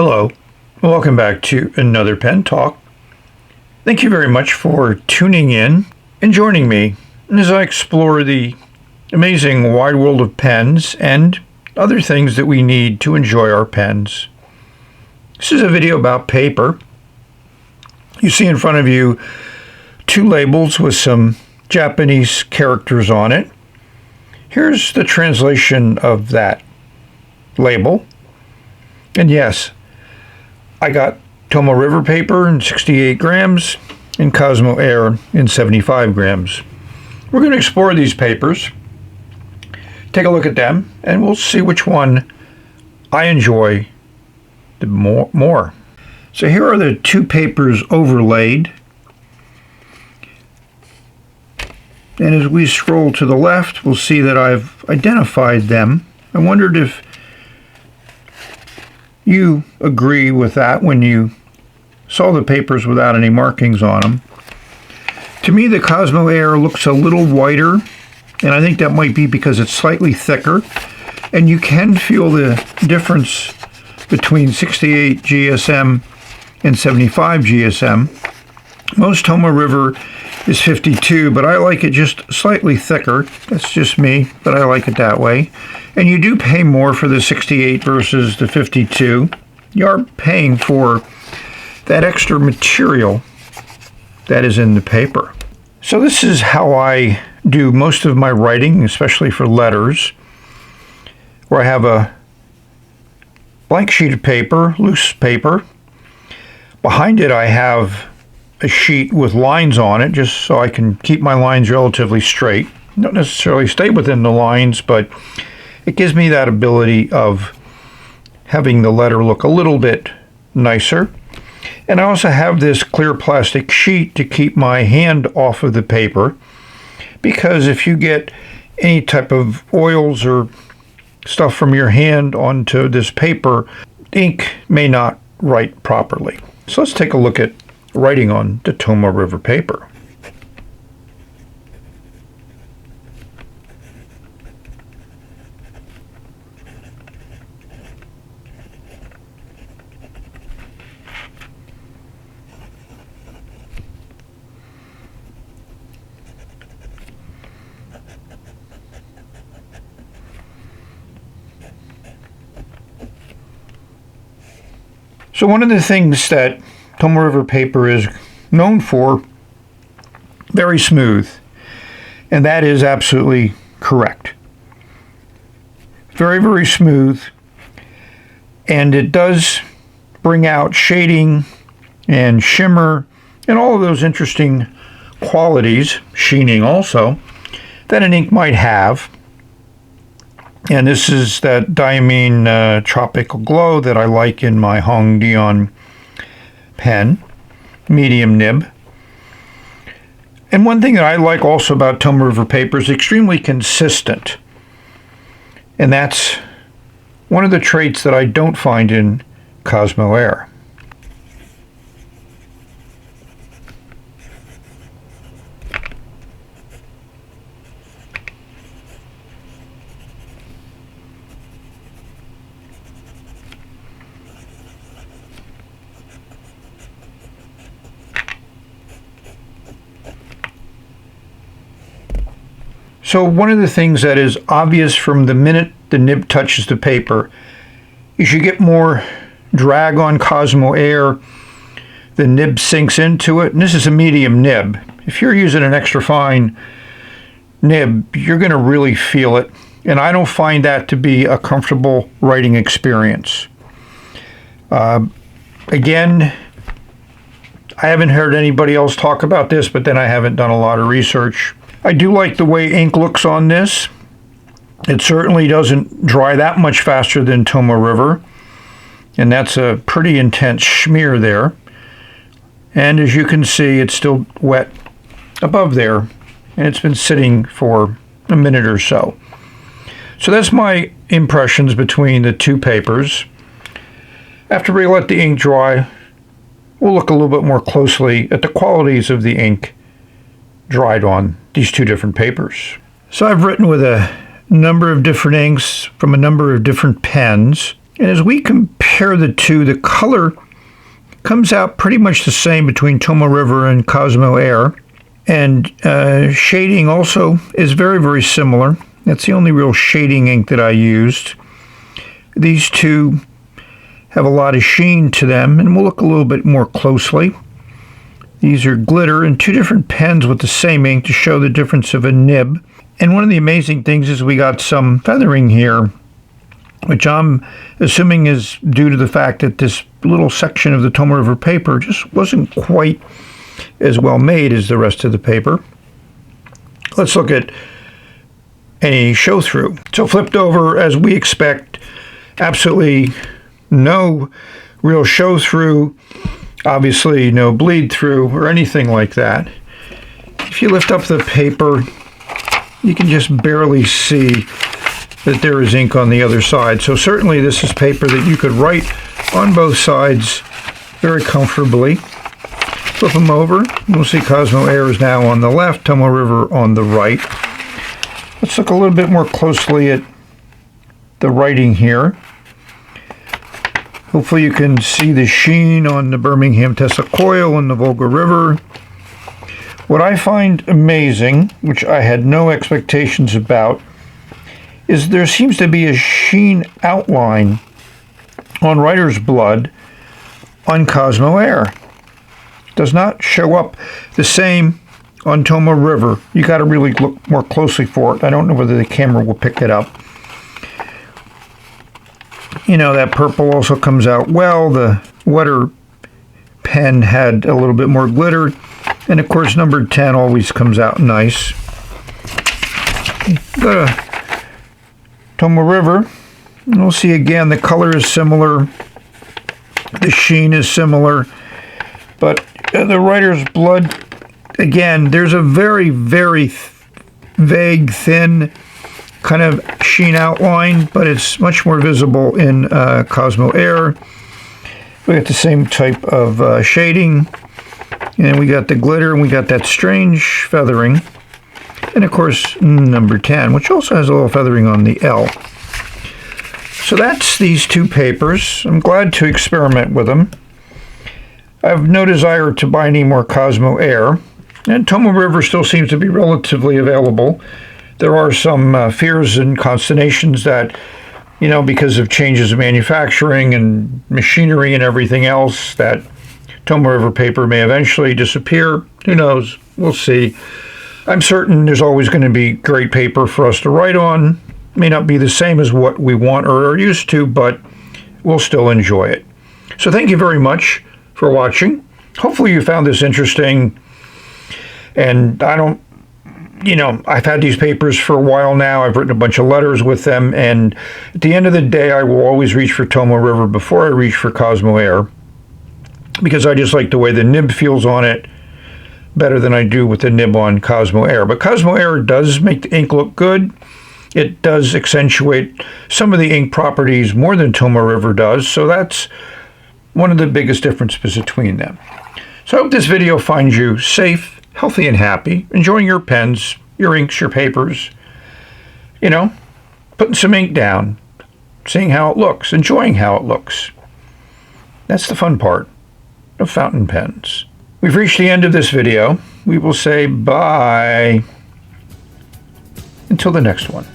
Hello, welcome back to another Pen Talk. Thank you very much for tuning in and joining me as I explore the amazing wide world of pens and other things that we need to enjoy our pens. This is a video about paper. You see in front of you two labels with some Japanese characters on it. Here's the translation of that label. And yes, I got Tomoe River paper in 68 grams and Cosmo Air in 75 grams. We're going to explore these papers, take a look at them, and we'll see which one I enjoy the more. So here are the two papers overlaid. And as we scroll to the left, we'll see that I've identified them. I wondered if you agree with that when you saw the papers without any markings on them. To me, the Cosmo Air looks a little whiter, and I think that might be because it's slightly thicker, and you can feel the difference between 68 GSM and 75 GSM. Most Tomoe River is 52, but I like it just slightly thicker. That's just me, but I like it that way. And you do pay more for the 68 versus the 52. You are paying for that extra material that is in the paper. So this is how I do most of my writing, especially for letters, where I have a blank sheet of paper, loose paper. Behind it I have a sheet with lines on it, just so I can keep my lines relatively straight. Not necessarily stay within the lines, but it gives me that ability of having the letter look a little bit nicer. And I also have this clear plastic sheet to keep my hand off of the paper, because if you get any type of oils or stuff from your hand onto this paper, ink may not write properly. So let's take a look at writing on the Tomoe River paper. So one of the things that Tomoe River paper is known for, very smooth, and that is absolutely correct. Very, very smooth, and it does bring out shading and shimmer and all of those interesting qualities, sheening also, that an ink might have. And this is that Diamine Tropical Glow that I like in my Hong Dion pen, medium nib. And one thing that I like also about Tomoe River paper is extremely consistent. And that's one of the traits that I don't find in Cosmo Air. So one of the things that is obvious from the minute the nib touches the paper is you get more drag on Cosmo Air. The nib sinks into it, and this is a medium nib. If you're using an extra fine nib, you're going to really feel it, and I don't find that to be a comfortable writing experience. Again, I haven't heard anybody else talk about this, but then I haven't done a lot of research. I do like the way ink looks on this. It certainly doesn't dry that much faster than Tomoe River, and that's a pretty intense smear there. And as you can see, it's still wet above there, and it's been sitting for a minute or so. So that's my impressions between the two papers. After we let the ink dry, we'll look a little bit more closely at the qualities of the ink dried on these two different papers. So I've written with a number of different inks from a number of different pens. And as we compare the two, the color comes out pretty much the same between Tomoe River and Cosmo Air. And shading also is very, very similar. That's the only real shading ink that I used. These two have a lot of sheen to them, and we'll look a little bit more closely. These are glitter and two different pens with the same ink to show the difference of a nib. And one of the amazing things is we got some feathering here, which I'm assuming is due to the fact that this little section of the Tomoe River paper just wasn't quite as well made as the rest of the paper. Let's look at any show through. So flipped over as we expect, absolutely no real show through, obviously no bleed through or anything like that. If you lift up the paper, you can just barely see that there is ink on the other side. So certainly this is paper that you could write on both sides very comfortably. Flip them over. We'll see Cosmo Air is now on the left, Tomoe River on the right. Let's look a little bit more closely at the writing here. Hopefully you can see the sheen on the Birmingham Tesla coil and the Volga River. What I find amazing, which I had no expectations about, is there seems to be a sheen outline on writer's blood on Cosmo Air. Does not show up the same on Tomoe River. You got to really look more closely for it. I don't know whether the camera will pick it up. You know, that purple also comes out well. The wetter pen had a little bit more glitter. And of course, number 10 always comes out nice. Go to Tomoe River, and we'll see again the color is similar, the sheen is similar, but the writer's blood, again, there's a very, very vague, thin kind of sheen outline, but it's much more visible in Cosmo Air. We got the same type of shading, and we got the glitter, and we got that strange feathering. And of course, number 10, which also has a little feathering on the L. So that's these two papers. I'm glad to experiment with them. I have no desire to buy any more Cosmo Air. And Tomoe River still seems to be relatively available. There are some fears and consternations that, you know, because of changes in manufacturing and machinery and everything else, that Tomoe River paper may eventually disappear. Who knows? We'll see. I'm certain there's always going to be great paper for us to write on. May not be the same as what we want or are used to, but we'll still enjoy it. So thank you very much for watching. Hopefully you found this interesting. And I've had these papers for a while now. I've written a bunch of letters with them. And at the end of the day, I will always reach for Tomoe River before I reach for Cosmo Air, because I just like the way the nib feels on it better than I do with the nib on Cosmo Air. But Cosmo Air does make the ink look good. It does accentuate some of the ink properties more than Tomoe River does. So that's one of the biggest differences between them. So I hope this video finds you safe, healthy, and happy, enjoying your pens, your inks, your papers, you know, putting some ink down, seeing how it looks, enjoying how it looks. That's the fun part of fountain pens. We've reached the end of this video. We will say bye until the next one.